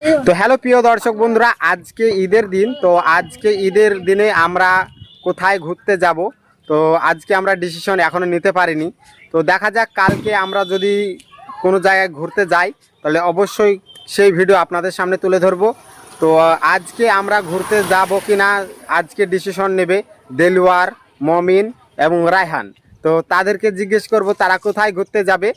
তো হ্যালো প্রিয় দর্শক বন্ধুরা, আজকে ঈদের দিন। তো আজকে ঈদের দিনে আমরা কোথায় ঘুরতে যাব, তো আজকে আমরা ডিসিশন এখনো নিতে পারিনি। তো দেখা যাক, কালকে আমরা যদি কোনো জায়গায় ঘুরতে যাই তাহলে অবশ্যই সেই ভিডিও আপনাদের সামনে তুলে ধরবো। তো আজকে আমরা ঘুরতে যাব কি না আজকে ডিসিশন নেবে দেলোয়ার, মমিন এবং রায়হান। তো তাদেরকে জিজ্ঞেস করব তারা কোথায় ঘুরতে যাবে,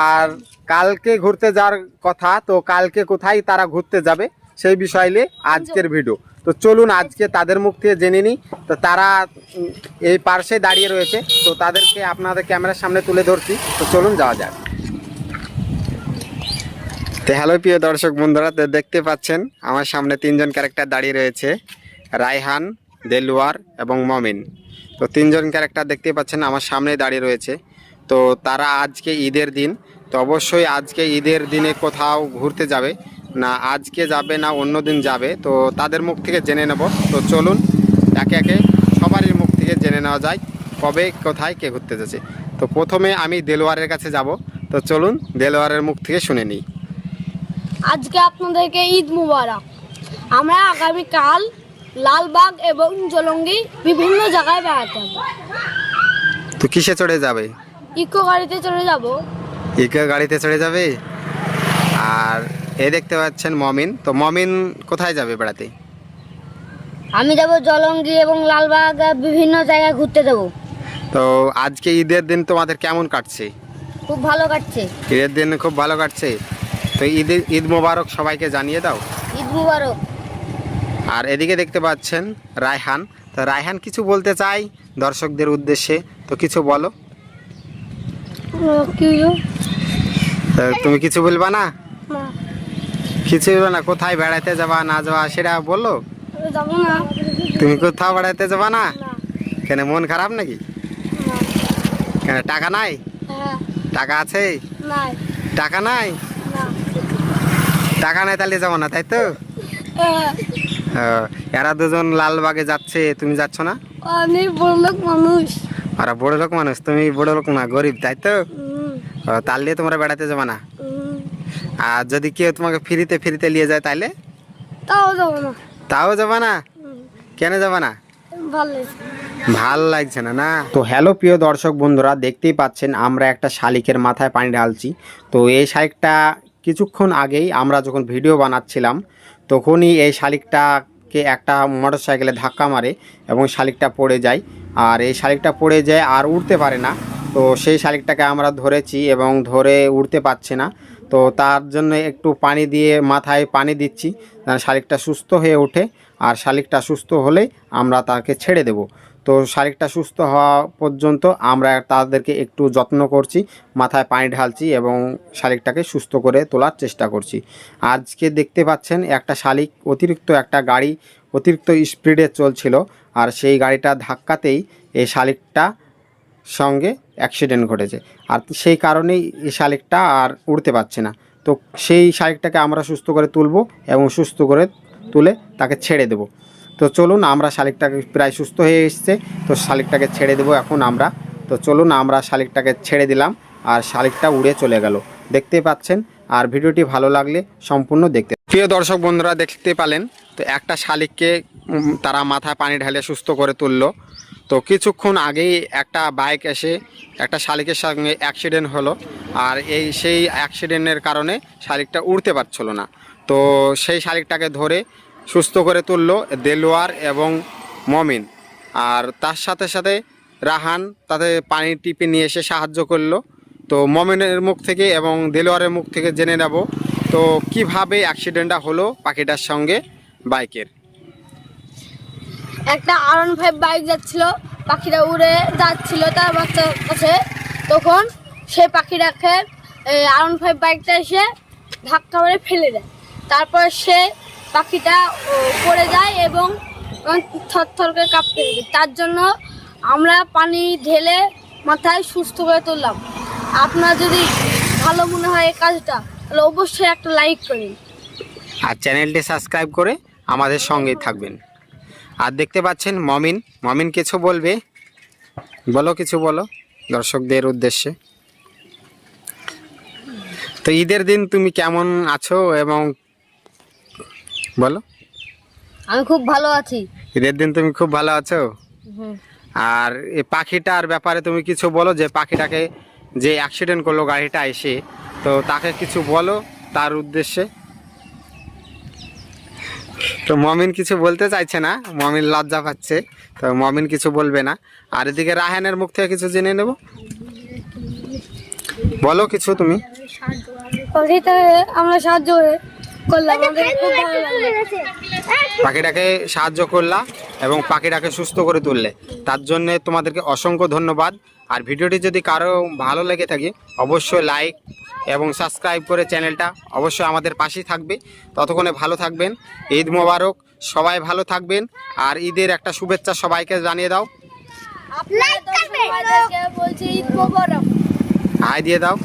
আর কালকে ঘুরতে যাওয়ার কথা। তো কালকে কোথায় তারা ঘুরতে যাবে সেই বিষয় নিয়ে আজকের ভিডিও। তো চলুন আজকে তাদের মুখ থেকে জেনে নিই। তো তারা এই পার্শ্বে দাঁড়িয়ে রয়েছে, তো তাদেরকে আপনাদের ক্যামেরার সামনে তুলে ধরছি। তো চলুন যাওয়া যাক। তো হ্যালো প্রিয় দর্শক বন্ধুরা, তো দেখতে পাচ্ছেন আমার সামনে তিনজন ক্যারেক্টার দাঁড়িয়ে রয়েছে, রায়হান, দেলোয়ার এবং মমিন। তো তিনজন ক্যারেক্টার দেখতে পাচ্ছেন আমার সামনে দাঁড়িয়ে রয়েছে। তো তারা আজকে ঈদের দিন, তো অবশ্যই আজকে ঈদের দিনে কোথাও ঘুরতে যাবে, না আজকে যাবে না অন্য দিন যাবে, তো তাদের মুখ থেকে জেনে নেব। তো চলুন একে একে সবারই মুখ থেকে জেনে নেওয়া যায় কবে কোথায় কে ঘুরতে যাচ্ছে। তো প্রথমে আমি দেলোয়ারের কাছে যাব। তো চলুন দেলোয়ারের মুখ থেকে শুনে নিই। আজকে আপনাদেরকে ঈদ মুবারক। আমরা আগামীকাল লালবাগ এবং জলঙ্গি বিভিন্ন জায়গায় বেড়াতে যাব। তো কিসে চড়ে যাবে? ইকো গাড়িতে চলে যাব। ইকো গাড়িতে চড়ে যাবে। আর এ দেখতে পাচ্ছেন মমিন। তো মমিন কোথায় যাবে বেড়াতে? আমি যাব জলঙ্গি এবং লালবাগ বিভিন্ন জায়গায় ঘুরতে যাব। তো আজকে ঈদের দিন তোমাদের কেমন কাটছে? খুব ভালো কাটছে। ঈদের দিন খুব ভালো কাটছে। তো ঈদ মোবারক সবাইকে জানিয়ে দাও। ঈদ মুবারক। আর এদিকে দেখতে পাচ্ছেন রায়হান। তো রায়হান কিছু বলতে চাই দর্শকদের উদ্দেশ্যে, তো কিছু বলো। তো তুমি কিছু বলবা না? কিছু বলবে না? কোথায় বেড়াতে যাবা না যাওয়া সেটা বললো। যাব না। তুমি কোথাও বেড়াতে যাবা না? কেন, মন খারাপ নাকি? কেন, টাকা নাই? টাকা আছে? টাকা নাই? টাকা নাই তাহলে যাবো না, তাই তো? এরা দুজন লালবাগে যাচ্ছে, তুমি যাচ্ছ না? আমি বড়লোক মানুষ। ওরা বড় লোক মানুষ, তুমি বড় লোক না, গরিব, তাই তো? তাহলে তোমরা বেড়াতে যাবে না। আর যদি কেউ তোমাকে ফ্রিতে ফ্রিতে নিয়ে যায় তাহলে? তাও যাব না। তাও যাবে না? কেন যাবে না? ভালো ভাল লাগছে না না? তো হ্যালো প্রিয় দর্শক বন্ধুরা, দেখতেই পাচ্ছেন আমরা একটা শালিকের মাথায় পানি ঢালছি। তো এই শালিকটা কিছুক্ষণ আগেই আমরা যখন ভিডিও বানাচ্ছিলাম তখনই এই শালিকটাকে একটা মোটর সাইকেলে ধাক্কা মারে এবং শালিকটা পড়ে যায়। আর এই শালিকটা পড়ে যায় আর উঠতে পারে না। তো সেই শালিকটাকে আমরা ধরেছি এবং ধরে উঠতে পারছে না। তো তার জন্য একটু পানি দিয়ে মাথায় পানি দিচ্ছি যেন শালিকটা সুস্থ হয়ে ওঠে। আর শালিকটা সুস্থ হলে আমরা তাকে ছেড়ে দেব। তো শালিকটা সুস্থ হওয়া পর্যন্ত আমরা তাদেরকে একটু যত্ন করছি, মাথায় পানি ঢালছি এবং শালিকটাকে সুস্থ করে তোলার চেষ্টা করছি। আজকে দেখতে পাচ্ছেন একটা শালিক একটা গাড়ি অতিরিক্ত স্পিডে চলছিল, আর সেই গাড়িটা ধাক্কাতেই এই শালিকটা সঙ্গে অ্যাক্সিডেন্ট ঘটেছে। আর সেই কারণেই এই শালিকটা আর উড়তে পারছে না। তো সেই শালিকটাকে আমরা সুস্থ করে তুলব এবং সুস্থ করে তুলে তাকে ছেড়ে দেব। তো চলুন, আমরা শালিকটাকে প্রায় সুস্থ হয়ে এসছে, তো শালিকটাকে ছেড়ে দেব এখন আমরা। তো চলুন আমরা শালিকটাকে ছেড়ে দিলাম আর শালিকটা উড়ে চলে গেল, দেখতে পাচ্ছেন। আর ভিডিওটি ভালো লাগলে সম্পূর্ণ দেখতে। প্রিয় দর্শক বন্ধুরা, দেখতে পেলেন তো একটা শালিককে তারা মাথায় পানি ঢালে সুস্থ করে তুললো। তো কিছুক্ষণ আগেই একটা বাইক এসে একটা শালিকের সঙ্গে অ্যাক্সিডেন্ট হলো, আর সেই অ্যাক্সিডেন্টের কারণে শালিকটা উড়তে পারছিল না। তো সেই শালিকটাকে ধরে সুস্থ করে তুললো দেলোয়ার এবং মমিন। আর তার সাথে সাথে রাহান তাদের পানি টিপে নিয়ে এসে সাহায্য করলো। তো মমিনের মুখ থেকে এবং দেলোয়ারের মুখ থেকে জেনে নেব তো কিভাবে অ্যাক্সিডেন্টটা হলো পাখিটার সঙ্গে বাইকের। একটা R15 বাইক যাচ্ছিল, পাখিটা উড়ে যাচ্ছিল তার বাচ্চার কাছে। তখন সেই পাখিটাকে R15 বাইকটা এসে ধাক্কা মেরে ফেলে দেয়। তারপর সে পাখিটা পড়ে যায় এবং থরথর করে কাঁপতে থাকে। তার জন্য আমরা পানি ঢেলে মাথায় সুস্থ করে তুললাম। আপনার যদি ভালো মনে হয় এই কাজটা, তাহলে অবশ্যই একটা লাইক করুন আর চ্যানেলটি সাবস্ক্রাইব করে আমাদের সঙ্গেই থাকবেন। আর দেখতে পাচ্ছেন মমিন কিছু বলবে, বলো, কিছু বলো দর্শকদের উদ্দেশ্যে। তো ঈদের দিন তুমি কেমন আছো এবং বলো। আমি খুব ভালো আছি। ঈদের দিন তুমি খুব ভালো আছো। হুম। আর এই পাখিটার ব্যাপারে তুমি কিছু বলো, যে পাখিটাকে যে অ্যাক্সিডেন্ট করলো গাড়িটা এসে, তো তাকে কিছু বলো তার উদ্দেশ্যে। তো মমিন কিছু বলতে চাইছে না, মমিন লজ্জা পাচ্ছে, তো মমিন কিছু বলবে না। আর এদিকে রাহানের মুখ থেকে কিছু জেনে নেব, বলো কিছু তুমি। পাখিটাকে আমরা সাহায্য করলাম, আমাদের খুব ভালো লাগলো। পাখিটাকে সাহায্য করলা এবং পাখিটাকে সুস্থ করে তুললে, তার জন্য তোমাদেরকে অসংখ্য ধন্যবাদ। আর ভিডিওটি যদি কারো ভালো লেগে থাকে অবশ্যই লাইক এবং সাবস্ক্রাইব করে চ্যানেলটা অবশ্যই আমাদের পাশেই থাকবে। ততক্ষণে ভালো থাকবেন। ঈদ মোবারক, সবাই ভালো থাকবেন। আর ঈদের একটা শুভেচ্ছা সবাইকে জানিয়ে দাও। আপনাদের সবাইকে বলছি ঈদ মোবারক। হাই দিয়ে দাও।